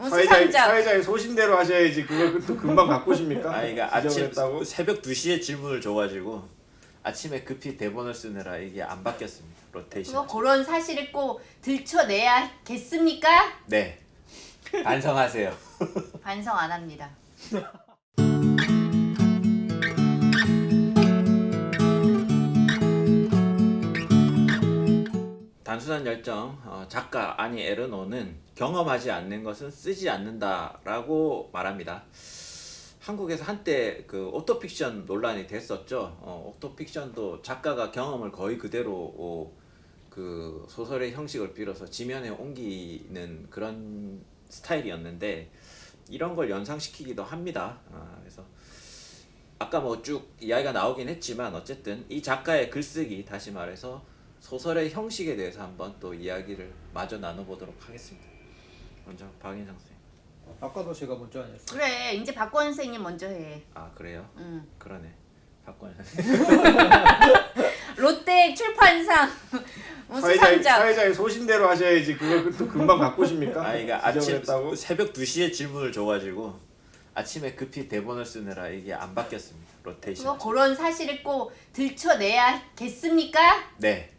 사회자의 소신대로 하셔야지 그걸 또 금방 바꾸십니까? 아, 이게 아침 지적을 새벽 2시에 질문을 줘가지고 아침에 급히 대본을 쓰느라 이게 안 바뀌었습니다. 로테이션. 그런 사실을 꼭 들춰내야겠습니까? 네. 반성하세요. 반성 안 합니다. 단순한 열정, 작가 아니 에르노는 경험하지 않는 것은 쓰지 않는다라고 말합니다. 한국에서 한때 그 오토픽션 논란이 됐었죠. 오토픽션도 작가가 경험을 거의 그대로 그 소설의 형식을 빌어서 지면에 옮기는 그런 스타일이었는데 이런 걸 연상시키기도 합니다. 그래서 아까 뭐 쭉 이야기가 나오긴 했지만 어쨌든 이 작가의 글쓰기, 다시 말해서 소설의 형식에 대해서 한번 또 이야기를 마저 나눠보도록 하겠습니다. 먼저 박인상 선생님. 아까도 제가 먼저 아니었어요? 그래, 이제 박권 선생님 먼저 해. 아 그래요? 응. 그러네. 박권. 롯데 출판상 수상작. 사회자의 소신대로 하셔야지 그걸 또 금방 바꾸십니까? 아, 이게 아침 지적을 새벽 2시에 질문을 줘가지고 아침에 급히 대본을 쓰느라 이게 안 바뀌었습니다. 로테이션. 그런 사실을 꼭 들춰내야겠습니까? 네.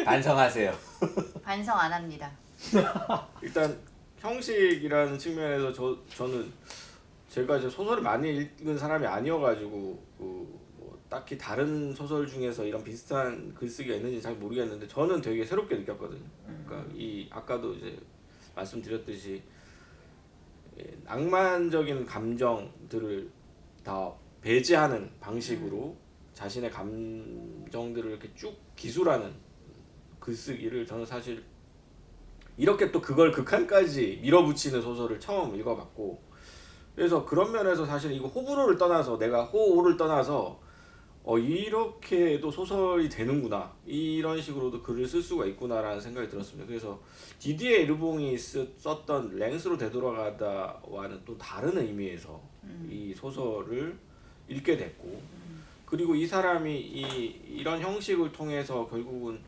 반성하세요. 반성 안 합니다. 일단 형식이라는 측면에서 저는 제가 이제 소설을 많이 읽은 사람이 아니어가지고 뭐 딱히 다른 소설 중에서 이런 비슷한 글쓰기가 있는지 잘 모르겠는데 저는 되게 새롭게 느꼈거든요. 그러니까 이 아까도 이제 말씀드렸듯이 낭만적인 감정들을 다 배제하는 방식으로 자신의 감정들을 이렇게 쭉 기술하는 글쓰기를 저는 사실 이렇게 또 그걸 극한까지 밀어붙이는 소설을 처음 읽어봤고, 그래서 그런 면에서 사실 이거 호불호를 떠나서 내가 호오를 떠나서 이렇게도 소설이 되는구나, 이런 식으로도 글을 쓸 수가 있구나라는 생각이 들었습니다. 그래서 디디에 르봉이 썼던 랭스로 되돌아가다와는 또 다른 의미에서 이 소설을 읽게 됐고, 그리고 이 사람이 이런 형식을 통해서 결국은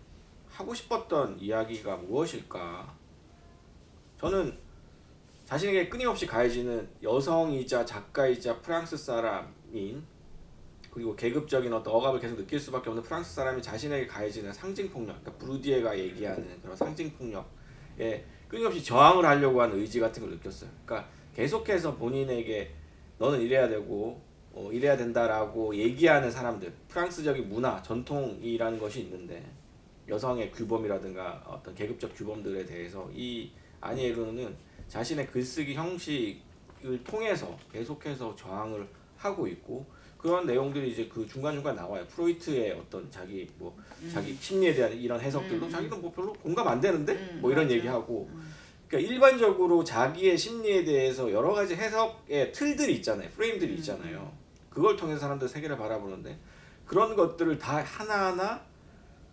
하고 싶었던 이야기가 무엇일까? 저는 자신에게 끊임없이 가해지는 여성이자 작가이자 프랑스 사람인, 그리고 계급적인 어떤 억압을 계속 느낄 수밖에 없는 프랑스 사람이 자신에게 가해지는 상징폭력, 그러니까 브루디에가 얘기하는 그런 상징폭력에 끊임없이 저항을 하려고 하는 의지 같은 걸 느꼈어요. 그러니까 계속해서 본인에게 너는 이래야 되고 이래야 된다라고 얘기하는 사람들, 프랑스적인 문화, 전통이라는 것이 있는데 여성의 규범이라든가 어떤 계급적 규범들에 대해서 이 아니 에르노는 자신의 글쓰기 형식을 통해서 계속해서 저항을 하고 있고, 그런 내용들이 이제 그 중간중간 나와요. 프로이트의 어떤 자기 자기 심리에 대한 이런 해석들도 자기는 뭐 별로 공감 안 되는데 뭐 이런 맞아. 얘기하고, 그러니까 일반적으로 자기의 심리에 대해서 여러 가지 해석의 틀들이 있잖아요. 프레임들이 있잖아요. 그걸 통해서 사람들 세계를 바라보는데 그런 것들을 다 하나하나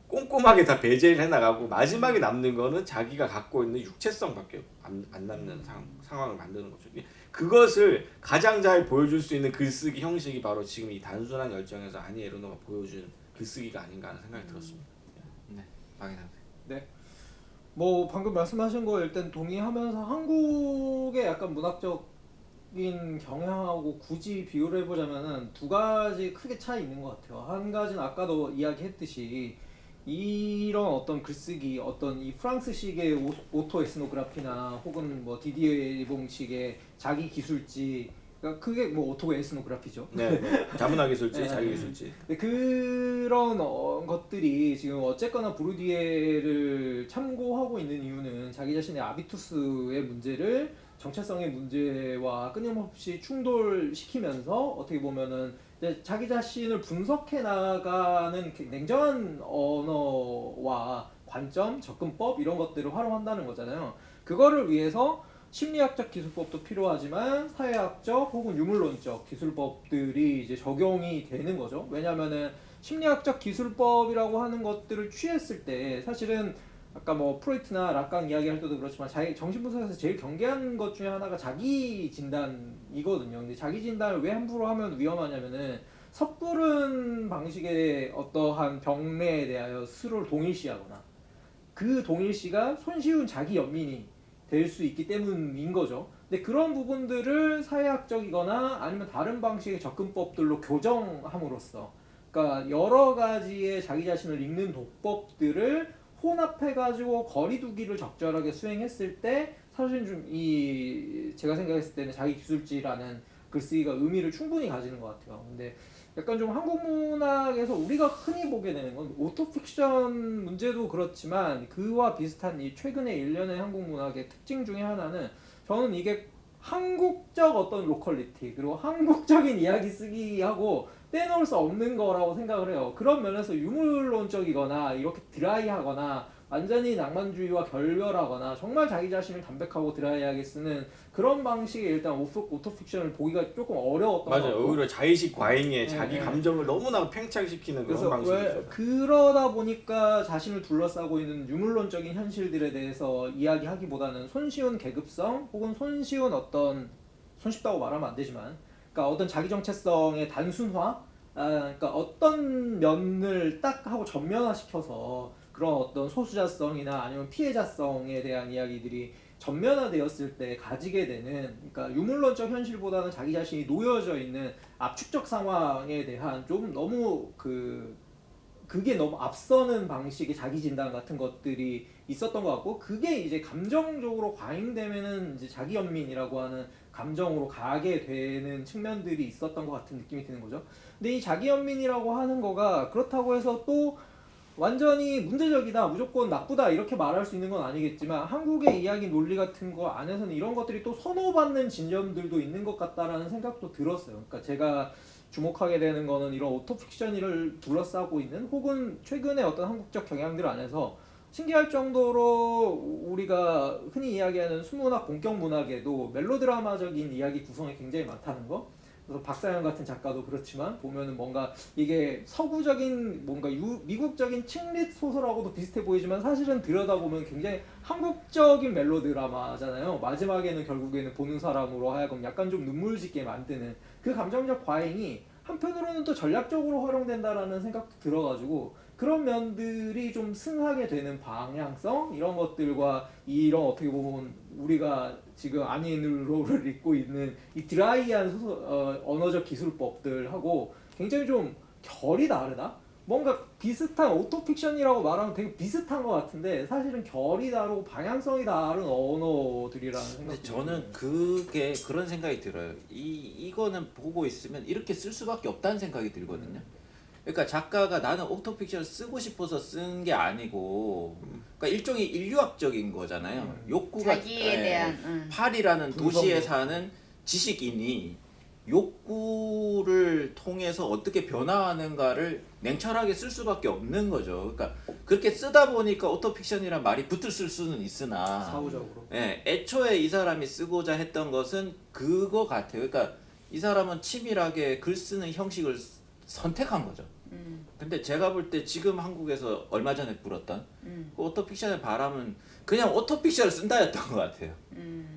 꼼꼼하게 다 배제를 해나가고 마지막에 남는 거는 자기가 갖고 있는 육체성밖에 안 남는 상황을 만드는 거죠. 그것을 가장 잘 보여줄 수 있는 글쓰기 형식이 바로 지금 이 단순한 열정에서 아니 에르노가 보여준 글쓰기가 아닌가 하는 생각이 들었습니다. 네. 박인상. 네. 뭐 방금 말씀하신 거 일단 동의하면서 한국의 약간 문학적인 경향하고 굳이 비교를 해보자면은 두 가지 크게 차이 있는 것 같아요. 한 가지는 아까도 이야기했듯이 이런 어떤 글쓰기, 어떤 이 프랑스식의 오토 에스노그라피나 혹은 뭐 디디에 르봉식의 자기 기술지, 그러니까 그게 뭐 오토 에스노그라피죠. 네, 자문화 기술지, 네. 자기 기술지. 그런 것들이 지금 어쨌거나 브루디에를 참고하고 있는 이유는 자기 자신의 아비투스의 문제를 정체성의 문제와 끊임없이 충돌시키면서 어떻게 보면은 이제 자기 자신을 분석해 나가는 냉정한 언어와 관점, 접근법 이런 것들을 활용한다는 거잖아요. 그거를 위해서 심리학적 기술법도 필요하지만 사회학적 혹은 유물론적 기술법들이 이제 적용이 되는 거죠. 왜냐하면은 심리학적 기술법이라고 하는 것들을 취했을 때 사실은 아까 뭐 프로이트나 락강 이야기할 때도 그렇지만 자기 정신분석에서 제일 경계하는 것 중에 하나가 자기 진단이거든요. 근데 자기 진단을 왜 함부로 하면 위험하냐면은 섣부른 방식의 어떠한 병례에 대하여 스스로를 동일시하거나 그 동일시가 손쉬운 자기 연민이 될 수 있기 때문인 거죠. 근데 그런 부분들을 사회학적이거나 아니면 다른 방식의 접근법들로 교정함으로써, 그러니까 여러 가지의 자기 자신을 읽는 도법들을 혼합해가지고 거리두기를 적절하게 수행했을 때 사실 좀 이 제가 생각했을 때는 자기 기술지라는 글쓰기가 의미를 충분히 가지는 것 같아요. 근데 약간 좀 한국 문학에서 우리가 흔히 보게 되는 건 오토픽션 문제도 그렇지만 그와 비슷한 이 최근의 일련의 한국 문학의 특징 중에 하나는 저는 이게 한국적 어떤 로컬리티 그리고 한국적인 이야기 쓰기하고 떼놓을 수 없는 거라고 생각을 해요. 그런 면에서 유물론적이거나 이렇게 드라이하거나 완전히 낭만주의와 결별하거나 정말 자기 자신을 담백하고 드라이하게 쓰는 그런 방식의 일단 오토픽션을 보기가 조금 어려웠던 것 맞아요. 같고, 오히려 자의식 과잉에 네, 자기 네. 감정을 너무나 팽창시키는 그런 그래서 방식이죠. 그러다 보니까 자신을 둘러싸고 있는 유물론적인 현실들에 대해서 이야기하기보다는 손쉬운 계급성 혹은 손쉬운 어떤 손쉽다고 말하면 안 되지만 그러니까 어떤 자기 정체성의 단순화, 그러니까 어떤 면을 딱 하고 전면화시켜서 그런 어떤 소수자성이나 아니면 피해자성에 대한 이야기들이 전면화되었을 때 가지게 되는, 그러니까 유물론적 현실보다는 자기 자신이 놓여져 있는 압축적 상황에 대한 좀 너무 그게 너무 앞서는 방식의 자기 진단 같은 것들이 있었던 것 같고, 그게 이제 감정적으로 과잉되면은 이제 자기 연민이라고 하는 감정으로 가게 되는 측면들이 있었던 것 같은 느낌이 드는 거죠. 근데 이 자기 연민이라고 하는 거가 그렇다고 해서 또 완전히 문제적이다, 무조건 나쁘다 이렇게 말할 수 있는 건 아니겠지만 한국의 이야기 논리 같은 거 안에서는 이런 것들이 또 선호받는 진전들도 있는 것 같다라는 생각도 들었어요. 그러니까 제가 주목하게 되는 거는 이런 오토픽션을 둘러싸고 있는 혹은 최근에 어떤 한국적 경향들 안에서 신기할 정도로 우리가 흔히 이야기하는 순문학, 본격 문학에도 멜로드라마적인 이야기 구성이 굉장히 많다는 거. 그래서 박사영 같은 작가도 그렇지만 보면은 뭔가 이게 서구적인 뭔가 미국적인 칭릿 소설하고도 비슷해 보이지만 사실은 들여다보면 굉장히 한국적인 멜로드라마잖아요. 마지막에는 결국에는 보는 사람으로 하여금 약간 좀 눈물 짓게 만드는 그 감정적 과잉이 한편으로는 또 전략적으로 활용된다라는 생각도 들어가지고 그런 면들이 좀 승하게 되는 방향성 이런 것들과 이런 어떻게 보면 우리가 지금 아니르로를 읽고 있는 이 드라이한 언어적 기술법들하고 굉장히 좀 결이 다르다? 뭔가 비슷한 오토픽션이라고 말하면 되게 비슷한 것 같은데 사실은 결이 다르고 방향성이 다른 언어들이라는 근데 생각이 저는 그게 그런 생각이 들어요. 이거는 보고 있으면 이렇게 쓸 수밖에 없다는 생각이 들거든요. 그러니까 작가가 나는 오토픽션을 쓰고 싶어서 쓴 게 아니고, 그러니까 일종의 인류학적인 거잖아요. 욕구가 자기에 대한 파리라는 분석력. 도시에 사는 지식인이 욕구를 통해서 어떻게 변화하는가를 냉철하게 쓸 수밖에 없는 거죠. 그러니까 그렇게 쓰다 보니까 오토픽션이란 말이 붙을 쓸 수는 있으나 사후적으로. 애초에 이 사람이 쓰고자 했던 것은 그거 같아요. 그러니까 이 사람은 치밀하게 글 쓰는 형식을 선택한 거죠. 근데 제가 볼 때 지금 한국에서 얼마 전에 불었던 그 오토픽션의 바람은 그냥 오토픽션을 쓴다였던 것 같아요.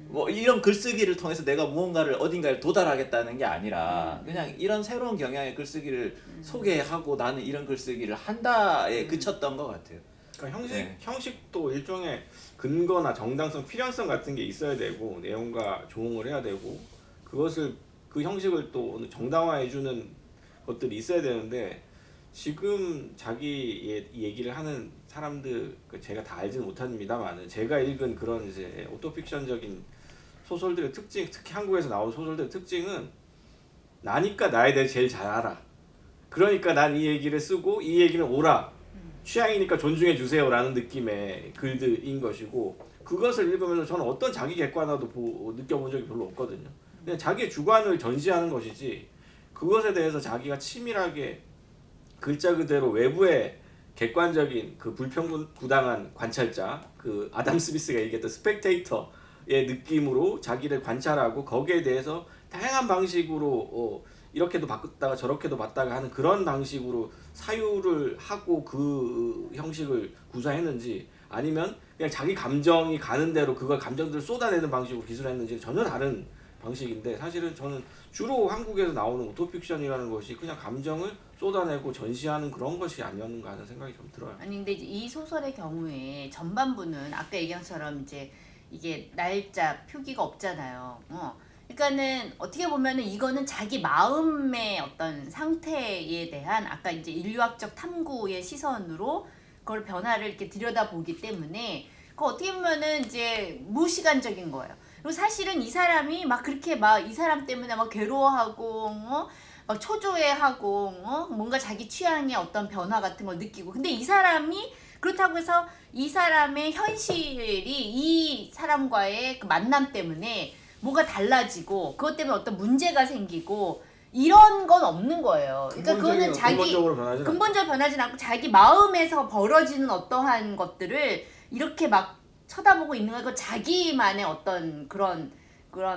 뭐 이런 글쓰기를 통해서 내가 무언가를 어딘가에 도달하겠다는 게 아니라 그냥 이런 새로운 경향의 글쓰기를 소개하고 나는 이런 글쓰기를 한다에 그쳤던 것 같아요. 그러니까 네. 형식도 일종의 근거나 정당성, 필연성 같은 게 있어야 되고 내용과 조응을 해야 되고 그것을 그 형식을 또 정당화해주는 것들이 있어야 되는데 지금 자기 얘기를 하는 사람들 제가 다 알지는 못합니다만은 제가 읽은 그런 이제 오토픽션적인 소설들의 특징, 특히 한국에서 나온 소설들의 특징은 나니까 나에 대해 제일 잘 알아. 그러니까 난 이 얘기를 쓰고 이 얘기는 옳아. 취향이니까 존중해 주세요라는 느낌의 글들인 것이고 그것을 읽으면서 저는 어떤 자기 객관화도 느껴본 적이 별로 없거든요. 그냥 자기의 주관을 전시하는 것이지 그것에 대해서 자기가 치밀하게 글자 그대로 외부의 객관적인 그 불평부당한 관찰자, 그 아담 스미스가 얘기했던 스펙테이터의 느낌으로 자기를 관찰하고 거기에 대해서 다양한 방식으로 이렇게도 바꿨다가 저렇게도 봤다가 하는 그런 방식으로 사유를 하고 그 형식을 구사했는지 아니면 그냥 자기 감정이 가는 대로 그걸 감정들을 쏟아내는 방식으로 기술했는지 전혀 다른 방식인데 사실은 저는 주로 한국에서 나오는 오토픽션이라는 것이 그냥 감정을 쏟아내고 전시하는 그런 것이 아니었는가 하는 생각이 좀 들어요. 아니 근데 이제 이 소설의 경우에 전반부는 아까 얘기한 것처럼 이제 이게 날짜 표기가 없잖아요. 그러니까는 어떻게 보면은 이거는 자기 마음의 어떤 상태에 대한 아까 이제 인류학적 탐구의 시선으로 그걸 변화를 이렇게 들여다보기 때문에 그 어떻게 보면은 이제 무시간적인 거예요. 그리고 사실은 이 사람이 막 그렇게 막 이 사람 때문에 막 괴로워하고 막 초조해하고 뭔가 자기 취향의 어떤 변화 같은 걸 느끼고 근데 이 사람이 그렇다고 해서 이 사람의 현실이 이 사람과의 그 만남 때문에 뭐가 달라지고 그것 때문에 어떤 문제가 생기고 이런 건 없는 거예요. 그러니까 그거는 자기 근본적으로 변하진 않고 자기 마음에서 벌어지는 어떠한 것들을 이렇게 막 쳐다보고 있는 거 자기만의 어떤 그런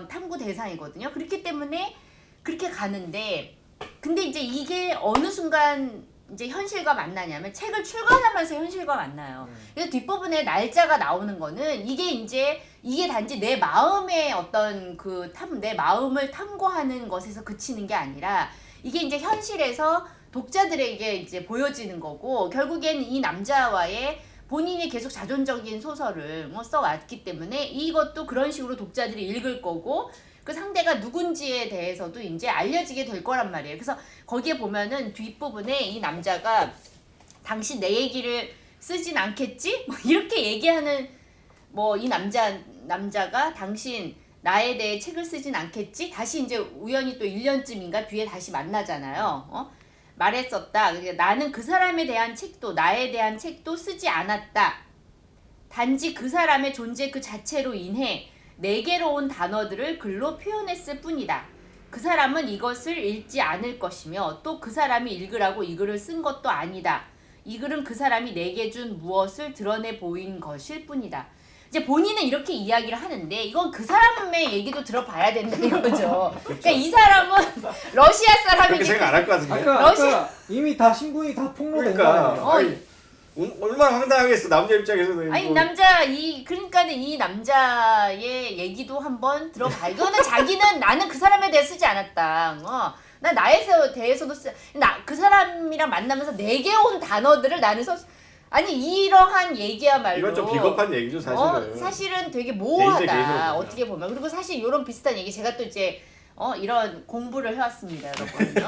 탐구 대상이거든요. 그렇기 때문에 그렇게 가는데 근데 이제 이게 어느 순간 이제 현실과 만나냐면 책을 출간하면서 현실과 만나요. 그래서 뒷부분에 날짜가 나오는 거는 이게 단지 내 마음의 어떤 내 마음을 탐구하는 것에서 그치는 게 아니라 이게 이제 현실에서 독자들에게 이제 보여지는 거고 결국엔 이 남자와의 본인이 계속 자존적인 소설을 써왔기 때문에 이것도 그런 식으로 독자들이 읽을 거고 그 상대가 누군지에 대해서도 이제 알려지게 될 거란 말이에요. 그래서 거기에 보면은 뒷부분에 이 남자가 당신 내 얘기를 쓰진 않겠지? 뭐 이렇게 얘기하는 이 남자가 당신 나에 대해 책을 쓰진 않겠지? 다시 이제 우연히 또 1년쯤인가 뒤에 다시 만나잖아요. 말했었다. 나는 그 사람에 대한 책도 나에 대한 책도 쓰지 않았다. 단지 그 사람의 존재 그 자체로 인해 내게로 온 단어들을 글로 표현했을 뿐이다. 그 사람은 이것을 읽지 않을 것이며 또 그 사람이 읽으라고 이 글을 쓴 것도 아니다. 이 글은 그 사람이 내게 준 무엇을 드러내 보인 것일 뿐이다. 이제 본인은 이렇게 이야기를 하는데 이건 그 사람의 얘기도 들어봐야 된다 이거죠. 그러니까 이 사람은 러시아 사람이기 그렇게 생각 안 할 것 같은데. 아까 이미 다 신분이 다 폭로된 거 아니에요? 얼마나 황당하겠어 남자 입장에서는. 아니 그러니까는 이 남자의 얘기도 한번 들어봐. 이거는 자기는 나는 그 사람에 대해 쓰지 않았다. 나 나에 대해서도 그 사람이랑 만나면서 내게 온 단어들을 나는 아니 이러한 얘기야말로 이건 좀 비겁한 얘기죠 사실은. 사실은 되게 모호하다 개인적으로 어떻게 보면. 그리고 사실 이런 비슷한 얘기 제가 또 이제 이런 공부를 해왔습니다 여러분. 네.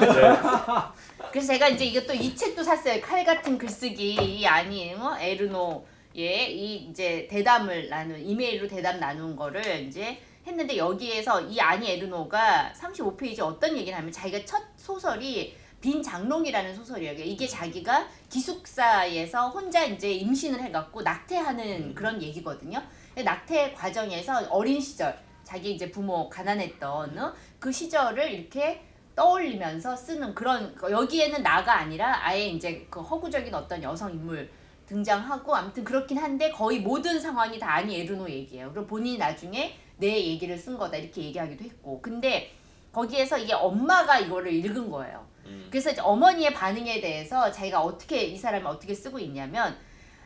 그래서 제가 이제 이것도 이 책도 샀어요. 칼 같은 글쓰기 아닌 에르노의 이 이제 이메일로 대담 나눈 거를 이제 했는데 여기에서 이 아니 에르노가 35페이지 어떤 얘기를 하면 자기가 첫 소설이 빈 장롱이라는 소설이에요. 이게 자기가 기숙사에서 혼자 이제 임신을 해갖고 낙태하는 그런 얘기거든요. 낙태 과정에서 어린 시절 자기 이제 부모 가난했던 그 시절을 이렇게 떠올리면서 쓰는 그런 여기에는 나가 아니라 아예 이제 그 허구적인 어떤 여성 인물 등장하고 아무튼 그렇긴 한데 거의 모든 상황이 다 아니 에르노 얘기예요. 그리고 본인이 나중에 내 얘기를 쓴 거다 이렇게 얘기하기도 했고 근데 거기에서 이게 엄마가 이거를 읽은 거예요. 그래서 이제 어머니의 반응에 대해서 자기가 이 사람이 어떻게 쓰고 있냐면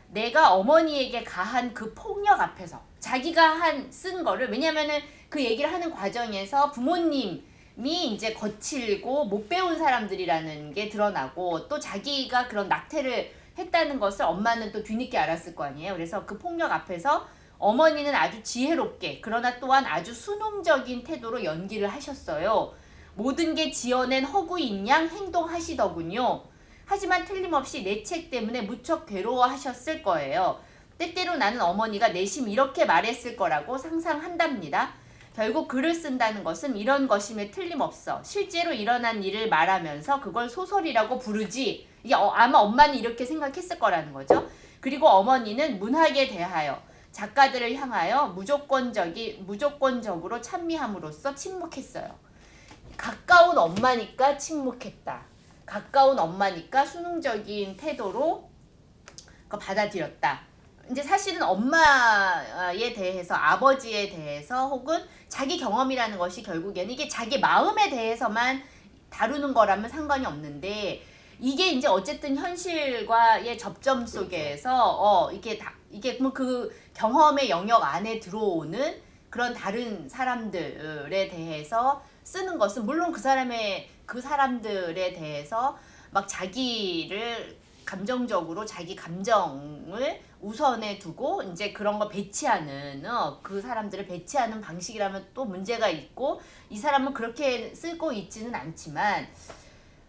내가 어머니에게 가한 그 폭력 앞에서 자기가 쓴 거를 왜냐면은 그 얘기를 하는 과정에서 부모님이 이제 거칠고 못 배운 사람들이라는 게 드러나고 또 자기가 그런 낙태를 했다는 것을 엄마는 또 뒤늦게 알았을 거 아니에요. 그래서 그 폭력 앞에서 어머니는 아주 지혜롭게 그러나 또한 아주 순응적인 태도로 연기를 하셨어요. 모든 게 지어낸 허구인 양 행동하시더군요. 하지만 틀림없이 내 책 때문에 무척 괴로워하셨을 거예요. 때때로 나는 어머니가 내심 이렇게 말했을 거라고 상상한답니다. 결국 글을 쓴다는 것은 이런 것임에 틀림없어. 실제로 일어난 일을 말하면서 그걸 소설이라고 부르지. 이게 아마 엄마는 이렇게 생각했을 거라는 거죠. 그리고 어머니는 문학에 대하여 작가들을 향하여 무조건적으로 찬미함으로써 침묵했어요. 가까운 엄마니까 침묵했다. 가까운 엄마니까 순응적인 태도로 받아들였다. 이제 사실은 엄마에 대해서 아버지에 대해서 혹은 자기 경험이라는 것이 결국에는 이게 자기 마음에 대해서만 다루는 거라면 상관이 없는데 이게 이제 어쨌든 현실과의 접점 속에서 이게 뭐 그 경험의 영역 안에 들어오는 그런 다른 사람들에 대해서 쓰는 것은 물론 그 사람들에 대해서 막 자기를 감정적으로 자기 감정을 우선에 두고 이제 그런 거 배치하는 그 사람들을 배치하는 방식이라면 또 문제가 있고 이 사람은 그렇게 쓰고 있지는 않지만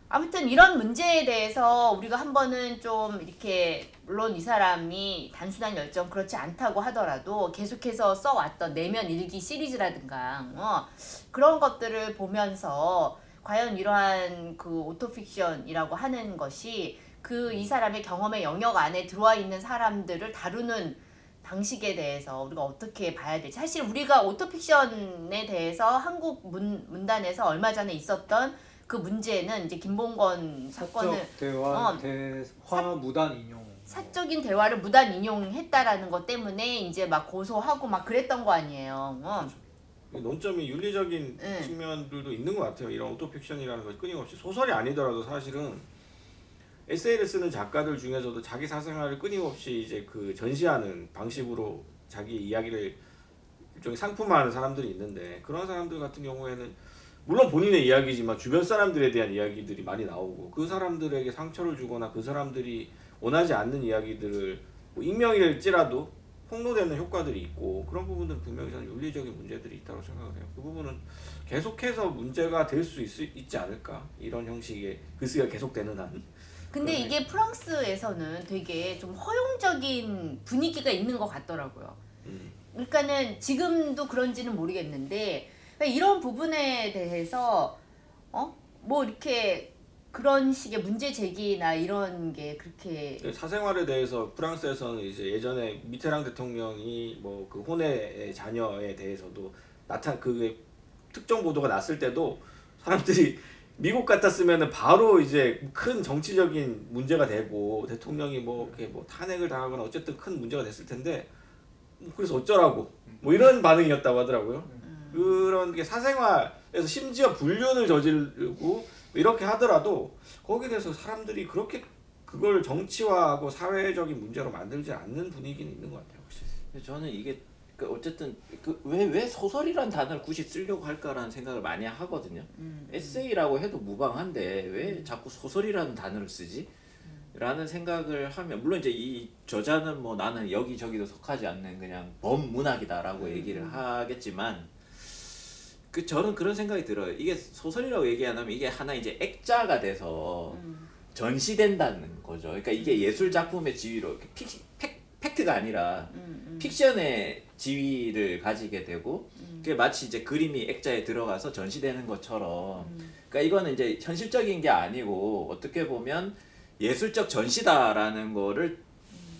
아무튼 이런 문제에 대해서 우리가 한 번은 좀 이렇게 물론 이 사람이 단순한 열정 그렇지 않다고 하더라도 계속해서 써왔던 내면 일기 시리즈라든가 그런 것들을 보면서 과연 이러한 그 오토픽션이라고 하는 것이 그 이 사람의 경험의 영역 안에 들어와 있는 사람들을 다루는 방식에 대해서 우리가 어떻게 봐야 될지. 사실 우리가 오토픽션에 대해서 한국 문단에서 얼마 전에 있었던 그 문제는 이제 김봉건 사건을 사적 대화 무단 인용. 사적인 대화를 무단 인용했다라는 것 때문에 이제 막 고소하고 막 그랬던 거 아니에요. 논점이 윤리적인 응. 측면들도 있는 것 같아요. 이런 오토픽션이라는 것이 끊임없이 소설이 아니더라도 사실은 에세이를 쓰는 작가들 중에서도 자기 사생활을 끊임없이 이제 그 전시하는 방식으로 자기 이야기를 일종의 상품화하는 사람들이 있는데 그런 사람들 같은 경우에는 물론 본인의 이야기지만 주변 사람들에 대한 이야기들이 많이 나오고 그 사람들에게 상처를 주거나 그 사람들이 원하지 않는 이야기들을 뭐 익명일지라도 폭로되는 효과들이 있고 그런 부분들은 분명히 저는 윤리적인 문제들이 있다고 생각을 해요. 그 부분은 계속해서 문제가 될 수 있지 않을까 이런 형식의 글쓰기가 계속되는 한. 근데 그러네. 이게 프랑스에서는 되게 좀 허용적인 분위기가 있는 것 같더라고요. 그러니까는 지금도 그런지는 모르겠는데 이런 부분에 대해서 뭐 이렇게 그런 식의 문제 제기나 이런 게 그렇게 사생활에 대해서 프랑스에서는 이제 예전에 미테랑 대통령이 뭐 그 혼외 자녀에 대해서도 그게 특정 보도가 났을 때도 사람들이 미국 같았으면은 바로 이제 큰 정치적인 문제가 되고 대통령이 뭐 이렇게 뭐 탄핵을 당하거나 어쨌든 큰 문제가 됐을 텐데 그래서 어쩌라고 뭐 이런 반응이었다고 하더라고요. 그런 게 사생활에서 심지어 불륜을 저지르고 이렇게 하더라도 거기에 대해서 사람들이 그렇게 그걸 정치화하고 사회적인 문제로 만들지 않는 분위기는 있는 것 같아요. 확실히. 근데 저는 이게 그 어쨌든 왜 소설이란 단어를 굳이 쓰려고 할까라는 생각을 많이 하거든요. 에세이라고 해도 무방한데 왜 자꾸 소설이라는 단어를 쓰지? 라는 생각을 하면 물론 이제 이 저자는 뭐 나는 여기저기도 속하지 않는 그냥 범문학이다라고 얘기를 하겠지만 저는 그런 생각이 들어요. 이게 소설이라고 얘기 안 하면 이게 하나 이제 액자가 돼서 전시된다는 거죠. 그러니까 이게 예술 작품의 지위로 팩트가 아니라 픽션의 지위를 가지게 되고 그게 마치 이제 그림이 액자에 들어가서 전시되는 것처럼 그러니까 이거는 이제 현실적인 게 아니고 어떻게 보면 예술적 전시다라는 거를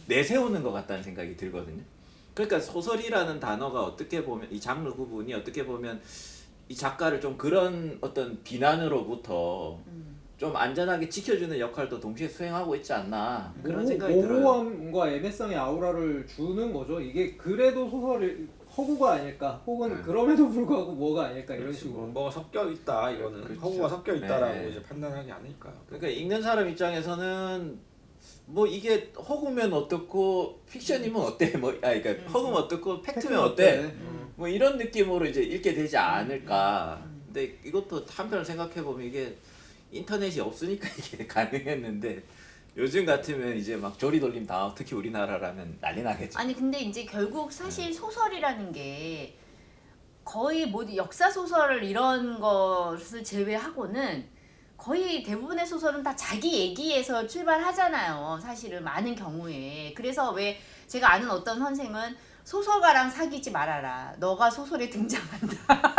내세우는 것 같다는 생각이 들거든요. 그러니까 소설이라는 단어가 어떻게 보면 이 장르 구분이 어떻게 보면 이 작가를 좀 그런 어떤 비난으로부터 좀 안전하게 지켜주는 역할도 동시에 수행하고 있지 않나 그런 생각이 들어요. 모호함과 애매성의 아우라를 주는 거죠. 이게 그래도 소설이 허구가 아닐까 혹은 그럼에도 불구하고 뭐가 아닐까 이런 식으로. 뭐가 섞여 있다 이거는 그렇죠. 허구가 섞여 있다라고 네. 이제 판단하지 않을까요? 그러니까 읽는 사람 입장에서는 뭐 이게 허구면 어떻고 픽션이면 어때 그러니까 허구면 어떻고 팩트면 어때 뭐 이런 느낌으로 이제 읽게 되지 않을까. 근데 이것도 한편으로 생각해 보면 이게 인터넷이 없으니까 이게 가능했는데 요즘 같으면 이제 막 조리돌림 다 특히 우리나라라면 난리 나겠죠. 아니 근데 이제 결국 사실 소설이라는 게 거의 모두 역사 소설을 이런 것을 제외하고는 거의 대부분의 소설은 다 자기 얘기에서 출발하잖아요. 사실은 많은 경우에. 그래서 왜 제가 아는 어떤 선생은 소설가랑 사귀지 말아라. 너가 소설에 등장한다.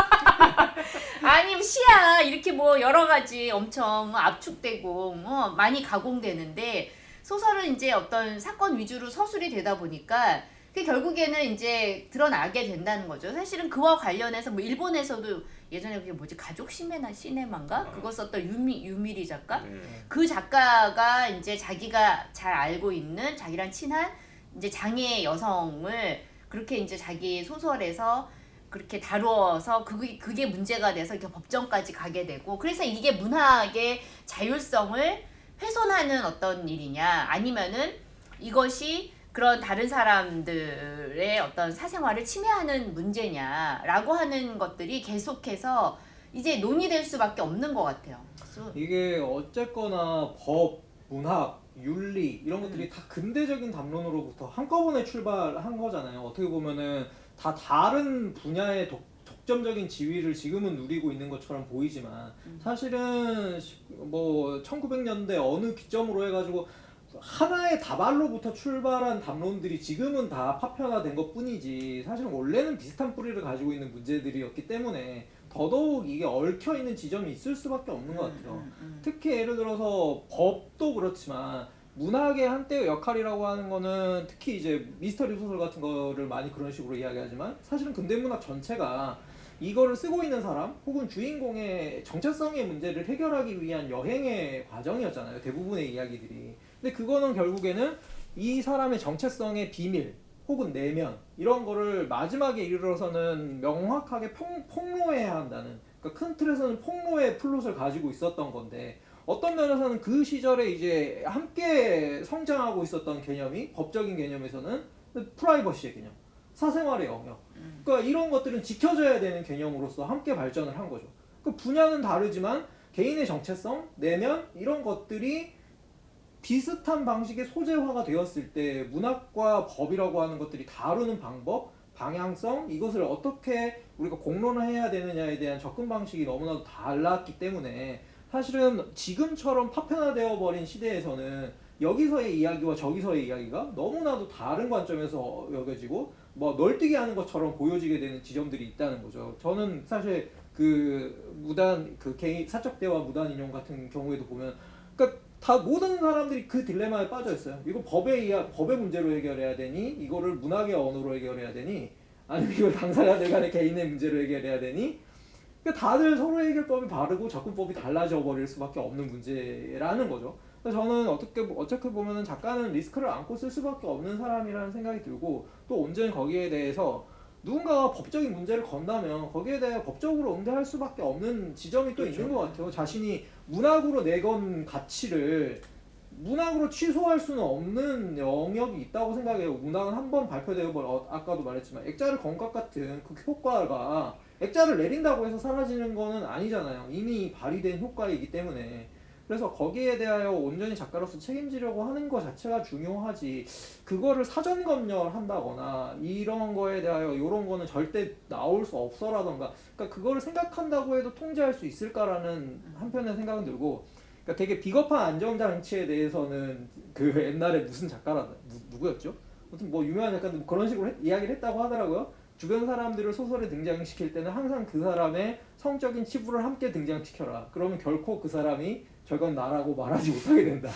아니 시야 이렇게 뭐 여러 가지 엄청 압축되고 많이 가공되는데 소설은 이제 어떤 사건 위주로 서술이 되다 보니까 그 결국에는 이제 드러나게 된다는 거죠. 사실은 그와 관련해서 뭐 일본에서도 예전에 그게 뭐지 가족 시네마인가 그거 썼던 유미리 작가 그 작가가 이제 자기가 잘 알고 있는 자기랑 친한 이제 장애 여성을 그렇게 이제 자기 소설에서 그렇게 다루어서 그게 문제가 돼서 이렇게 법정까지 가게 되고 그래서 이게 문학의 자율성을 훼손하는 어떤 일이냐 아니면은 이것이 그런 다른 사람들의 어떤 사생활을 침해하는 문제냐라고 하는 것들이 계속해서 이제 논의될 수밖에 없는 것 같아요. 이게 어쨌거나 법, 문학 윤리 이런 것들이 다 근대적인 담론으로부터 한꺼번에 출발한 거잖아요. 어떻게 보면은 다 다른 분야의 독점적인 지위를 지금은 누리고 있는 것처럼 보이지만 사실은 뭐 1900년대 어느 기점으로 해가지고 하나의 다발로부터 출발한 담론들이 지금은 다 파편화된 것 뿐이지 사실은 원래는 비슷한 뿌리를 가지고 있는 문제들이었기 때문에 더더욱 이게 얽혀있는 지점이 있을 수밖에 없는 것 같아요. 특히 예를 들어서 법도 그렇지만 문학의 한때의 역할이라고 하는 거는 특히 이제 미스터리 소설 같은 거를 많이 그런 식으로 이야기하지만 사실은 근대문학 전체가 이거를 쓰고 있는 사람 혹은 주인공의 정체성의 문제를 해결하기 위한 여행의 과정이었잖아요. 대부분의 이야기들이. 근데 그거는 결국에는 이 사람의 정체성의 비밀 혹은 내면 이런 거를 마지막에 이르러서는 명확하게 폭로해야 한다는, 그러니까 큰 틀에서는 폭로의 플롯을 가지고 있었던 건데 어떤 면에서는 그 시절에 이제 함께 성장하고 있었던 개념이 법적인 개념에서는 프라이버시의 개념, 사생활의 영역, 그러니까 이런 것들은 지켜져야 되는 개념으로서 함께 발전을 한 거죠. 그 분야는 다르지만 개인의 정체성, 내면 이런 것들이 비슷한 방식의 소재화가 되었을 때 문학과 법이라고 하는 것들이 다루는 방법, 방향성, 이것을 어떻게 우리가 공론화해야 되느냐에 대한 접근 방식이 너무나도 달랐기 때문에 사실은 지금처럼 파편화되어 버린 시대에서는 여기서의 이야기와 저기서의 이야기가 너무나도 다른 관점에서 여겨지고 뭐 널뛰기 하는 것처럼 보여지게 되는 지점들이 있다는 거죠. 저는 사실 그 무단 그 개인 사적 대화 무단 인용 같은 경우에도 보면 그러니까 다 모든 사람들이 그 딜레마에 빠져 있어요. 이거 법의 문제로 해결해야 되니 이거를 문학의 언어로 해결해야 되니 아니면 이걸 당사자들 간의 개인의 문제로 해결해야 되니 그러니까 다들 서로의 해결법이 다르고 접근법이 달라져 버릴 수밖에 없는 문제라는 거죠. 그래서 저는 어떻게 보면은 작가는 리스크를 안고 쓸 수밖에 없는 사람이라는 생각이 들고 또 온전히 거기에 대해서 누군가가 법적인 문제를 건다면 거기에 대해 법적으로 응대할 수밖에 없는 지점이 또 있는 것 같아요. 자신이 문학으로 내건 가치를 문학으로 취소할 수는 없는 영역이 있다고 생각해요. 문학은 한번 발표되고 아까도 말했지만 액자를 건 것 같은 그 효과가 액자를 내린다고 해서 사라지는 거는 아니잖아요. 이미 발휘된 효과이기 때문에. 그래서 거기에 대하여 온전히 작가로서 책임지려고 하는 것 자체가 중요하지 그거를 사전 검열한다거나 이런 거에 대하여 이런 거는 절대 나올 수 없어라던가 그러니까 그거를 생각한다고 해도 통제할 수 있을까라는 한편의 생각은 들고 그러니까 되게 비겁한 안전장치에 대해서는 그 옛날에 무슨 작가라 누구였죠? 아무튼 뭐 유명한 작가들 뭐 그런 식으로 이야기를 했다고 하더라고요. 주변 사람들을 소설에 등장시킬 때는 항상 그 사람의 성적인 치부를 함께 등장시켜라. 그러면 결코 그 사람이 저건 나라고 말하지 못하게 된다.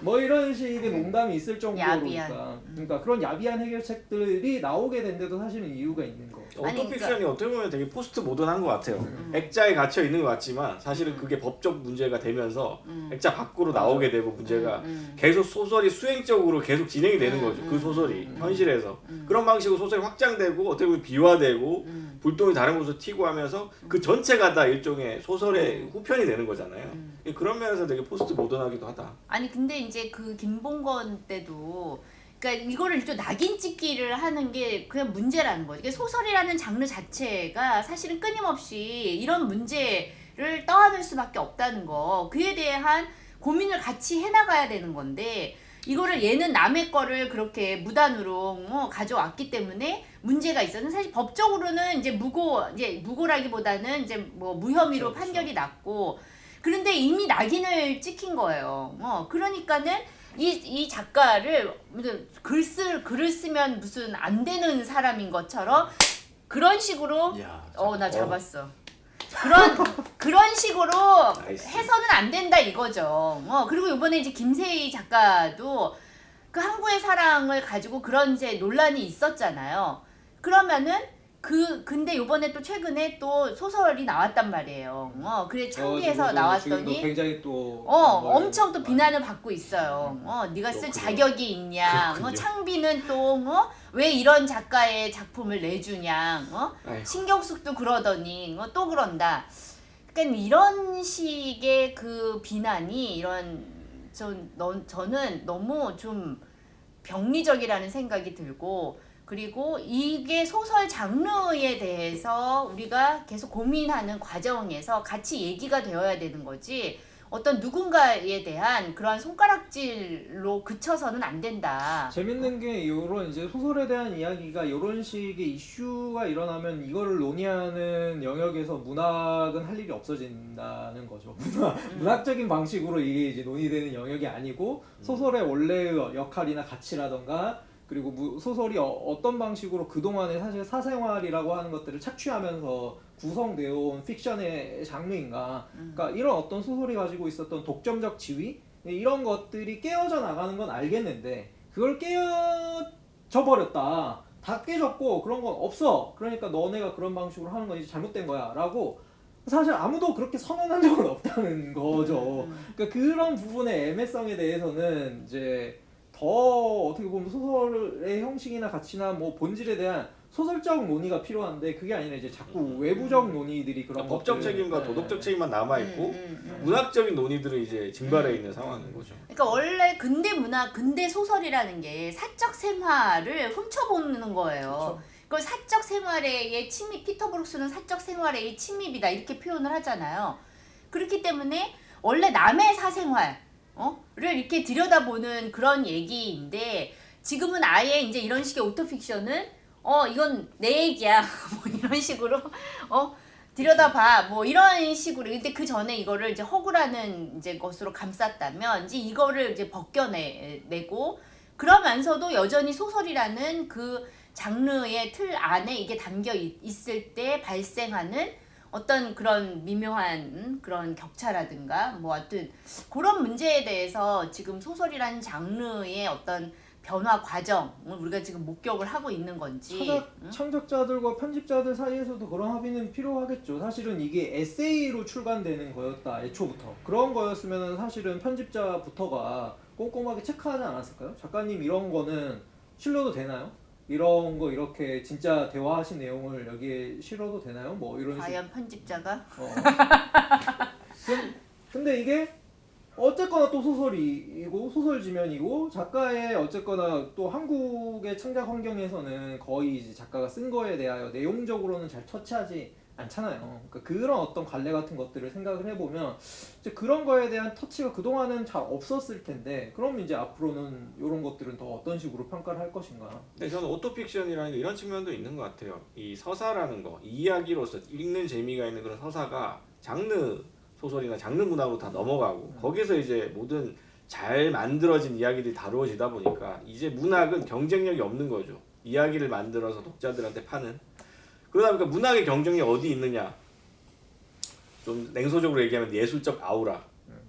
뭐 이런 식의 농담이 있을 정도로니까. 그러니까 그런 야비한 해결책들이 나오게 된 데도 사실은 이유가 있는 거. 오토픽션이 어떻게 보면 되게 포스트 모던한 것 같아요. 액자에 갇혀 있는 것 같지만 사실은 그게 법적 문제가 되면서 액자 밖으로 나오게 되고 문제가 계속 소설이 수행적으로 계속 진행이 되는 거죠. 그 소설이 현실에서 그런 방식으로 소설이 확장되고 어떻게 보면 비화되고 불똥이 다른 곳으로 튀고 하면서 그 전체가 다 일종의 소설의 후편이 되는 거잖아요. 그런 면에서 되게 포스트 모던하기도 하다. 아니 근데 이제 그 김봉건 때도 그러니까 이거를 좀 낙인 찍기를 하는 게 그냥 문제라는 거죠. 이게 소설이라는 장르 자체가 사실은 끊임없이 이런 문제를 떠안을 수밖에 없다는 거. 그에 대한 고민을 같이 해나가야 되는 건데 이거를 얘는 남의 거를 그렇게 무단으로 가져왔기 때문에 문제가 있어서 사실 법적으로는 이제 무고라기보다는 이제 뭐 무혐의로 그렇죠. 판결이 났고 그런데 이미 낙인을 찍힌 거예요. 그러니까는 이 작가를 글을 쓰면 무슨 안 되는 사람인 것처럼 그런 식으로 나 잡았어. 그런 식으로 나이스. 해서는 안 된다 이거죠. 그리고 이번에 이제 김세희 작가도 그 항구의 사랑을 가지고 그런 이제 논란이 있었잖아요. 그러면은 근데 요번에 또 최근에 또 소설이 나왔단 말이에요. 그래 창비에서 나왔더니 굉장히 또 엄청 또 비난을 받고 있어요. 네가 쓸 자격이 있냐? 창비는 또 왜 이런 작가의 작품을 내주냐? 신경숙도 그러더니 또 그런다. 그러니까 이런 식의 그 비난이 저는 너무 좀 병리적이라는 생각이 들고. 그리고 이게 소설 장르에 대해서 우리가 계속 고민하는 과정에서 같이 얘기가 되어야 되는 거지 어떤 누군가에 대한 그러한 손가락질로 그쳐서는 안 된다. 재밌는 게 요런 이제 소설에 대한 이야기가 요런 식의 이슈가 일어나면 이거를 논의하는 영역에서 문학은 할 일이 없어진다는 거죠. 문학적인 방식으로 이게 이제 논의되는 영역이 아니고 소설의 원래의 역할이나 가치라던가 그리고 소설이 어떤 방식으로 그동안의 사실 사생활이라고 하는 것들을 착취하면서 구성되어 온 픽션의 장르인가, 그러니까 이런 어떤 소설이 가지고 있었던 독점적 지위 이런 것들이 깨어져 나가는 건 알겠는데 그걸 깨어져 버렸다, 다 깨졌고 그런 건 없어, 그러니까 너네가 그런 방식으로 하는 건 이제 잘못된 거야 라고 사실 아무도 그렇게 선언한 적은 없다는 거죠. 그러니까 그런 부분의 애매성에 대해서는 이제 더 어떻게 보면 소설의 형식이나 가치나 뭐 본질에 대한 소설적 논의가 필요한데 그게 아니라 이제 자꾸 외부적 논의들이 그런 그러니까 법적 책임과 도덕적 책임만 남아 있고 문학적인 논의들은 이제 증발해 있는 상황인 거죠. 그러니까 원래 근대 문학, 근대 소설이라는 게 사적 생활을 훔쳐보는 거예요. 그걸 사적 생활의 침입, 피터 브룩스는 사적 생활의 침입이다 이렇게 표현을 하잖아요. 그렇기 때문에 원래 남의 사생활 를 이렇게 들여다보는 그런 얘기인데 지금은 아예 이제 이런 식의 오토픽션은 이건 내 얘기야 뭐 이런 식으로 들여다봐 뭐 이런 식으로. 근데 그 전에 이거를 이제 허구라는 이제 것으로 감쌌다면 이제 이거를 이제 벗겨내고 그러면서도 여전히 소설이라는 그 장르의 틀 안에 이게 담겨 있을 때 발생하는 어떤 그런 미묘한 그런 격차라든가 뭐 하여튼 그런 문제에 대해서 지금 소설이라는 장르의 어떤 변화 과정을 우리가 지금 목격을 하고 있는 건지. 창작자들과 편집자들 사이에서도 그런 합의는 필요하겠죠. 사실은 이게 에세이로 출간되는 거였다 애초부터. 그런 거였으면 사실은 편집자부터가 꼼꼼하게 체크하지 않았을까요? 작가님 이런 거는 실려도 되나요? 이런 거 이렇게 진짜 대화하신 내용을 여기에 실어도 되나요? 뭐 이런 과연 편집자가? 근데 이게 어쨌거나 또 소설이고 소설 지면이고 작가의 어쨌거나 또 한국의 창작 환경에서는 거의 이제 작가가 쓴 거에 대하여 내용적으로는 잘 터치하지 않잖아요. 그러니까 그런 어떤 관례 같은 것들을 생각을 해보면 이제 그런 거에 대한 터치가 그동안은 잘 없었을 텐데 그럼 이제 앞으로는 이런 것들은 더 어떤 식으로 평가를 할 것인가. 근데 저는 오토픽션이라는 게 이런 측면도 있는 것 같아요. 이 서사라는 거, 이야기로서 읽는 재미가 있는 그런 서사가 장르 소설이나 장르 문학으로 다 넘어가고 거기서 이제 모든 잘 만들어진 이야기들이 다루어지다 보니까 이제 문학은 경쟁력이 없는 거죠. 이야기를 만들어서 독자들한테 파는. 그러다 보니까 문학의 경쟁력이 어디 있느냐, 좀 냉소적으로 얘기하면 예술적 아우라,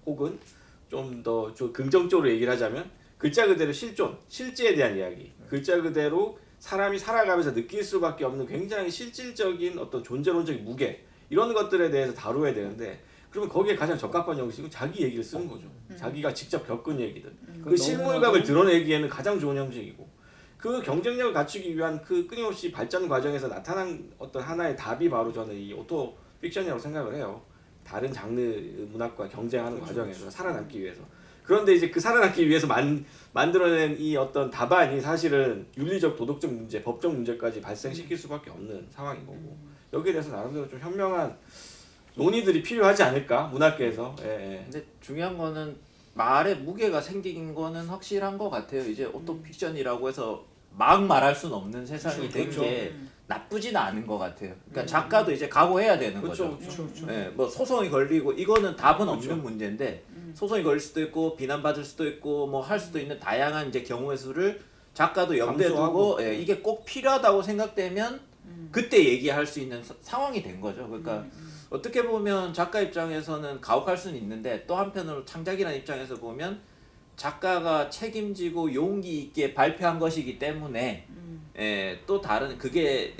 혹은 좀 더 긍정적으로 얘기를 하자면 글자 그대로 실존, 실제에 대한 이야기, 글자 그대로 사람이 살아가면서 느낄 수밖에 없는 굉장히 실질적인 어떤 존재론적인 무게, 이런 것들에 대해서 다루어야 되는데 그러면 거기에 가장 적합한 형식은 자기 얘기를 쓰는 거죠. 자기가 직접 겪은 얘기들. 그 실물감을 드러내기에는 가장 좋은 형식이고, 그 경쟁력을 갖추기 위한 그 끊임없이 발전 과정에서 나타난 어떤 하나의 답이 바로 저는 이 오토 픽션이라고 생각을 해요. 다른 장르 문학과 경쟁하는 과정에서 살아남기 위해서. 그런데 이제 그 살아남기 위해서 만들어낸 이 어떤 답안이 사실은 윤리적, 도덕적 문제, 법적 문제까지 발생시킬 수밖에 없는 상황인 거고, 여기에 대해서 나름대로 좀 현명한 논의들이 필요하지 않을까, 문학계에서. 예. 근데 중요한 거는 말에 무게가 생긴 거는 확실한 것 같아요. 이제 오토픽션이라고 해서 막 말할 수는 없는 세상이 된 게 나쁘지는 않은 것 같아요. 그러니까 작가도 이제 각오해야 되는 거죠. 그렇죠. 예, 뭐 소송이 걸리고 이거는 답은 없는 문제인데 소송이 걸릴 수도 있고 비난받을 수도 있고 뭐 할 수도 있는 다양한 이제 경우의 수를 작가도 염두에 두고 이게 꼭 필요하다고 생각되면 그때 얘기할 수 있는 상황이 된 거죠. 그러니까 어떻게 보면 작가 입장에서는 가혹할 수는 있는데 또 한편으로 창작이라는 입장에서 보면 작가가 책임지고 용기 있게 발표한 것이기 때문에 또 다른 그게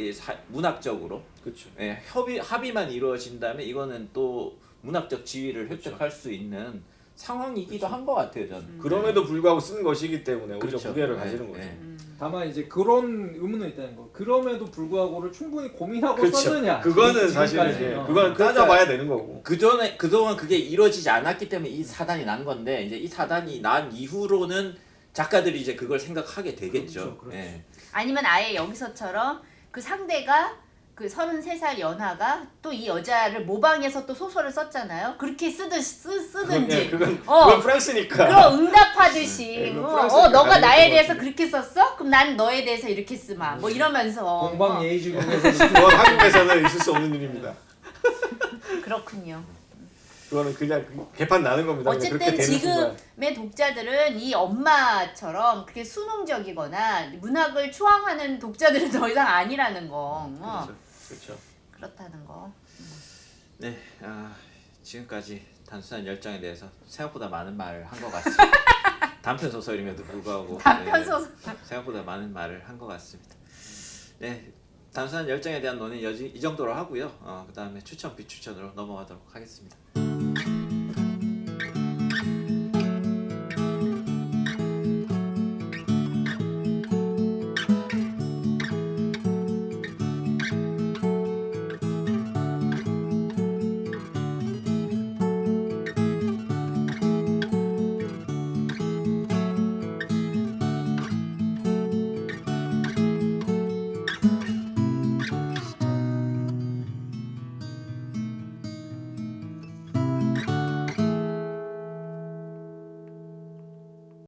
문학적으로 그렇죠. 합의만 이루어진다면 이거는 또 문학적 지위를 획득할 수 있는 상황이기도 한 것 같아요, 저는. 그럼에도 불구하고 쓴 것이기 때문에 오히려 그렇죠. 무게를 가지는 거죠. 다만 이제 그런 의문은 있다는 거. 그럼에도 불구하고를 충분히 고민하고 그렇죠. 썼느냐. 그거는 사실 이제 그건 따져봐야 되는 거고. 그동안 그게 이루어지지 않았기 때문에 이 사단이 난 건데 이제 이 사단이 난 이후로는 작가들이 이제 그걸 생각하게 되겠죠. 그렇죠. 예. 아니면 아예 여기서처럼 그 상대가 그 33살 연하가 또 이 여자를 모방해서 또 소설을 썼잖아요. 그렇게 쓰든지. 그건 프랑스니까. 그럼 응답하듯이 네, 그건 프랑스니까 너가 가능할 나에 것 대해서 같은데. 그렇게 썼어? 그럼 난 너에 대해서 이렇게 쓰마. 뭐 이러면서 동방 예의지국에서 그건 한국에서는 있을 수 없는 일입니다. 그렇군요. 그거는 그냥 개판 나는 겁니다. 그냥 그렇게 어쨌든 되는 순간. 지금의 독자들은 이 엄마처럼 그렇게 수능적이거나 문학을 추앙하는 독자들은 더 이상 아니라는 거. 그렇죠. 그렇다는 거. 네, 지금까지 단순한 열정에 대해서 생각보다 많은 말을 한 것 같습니다. 단편 소설임에도 불구하고 단편 소설. 생각보다 많은 말을 한 것 같습니다. 네, 단순한 열정에 대한 논의 이 정도로 하고요. 그 다음에 추천 비추천으로 넘어가도록 하겠습니다.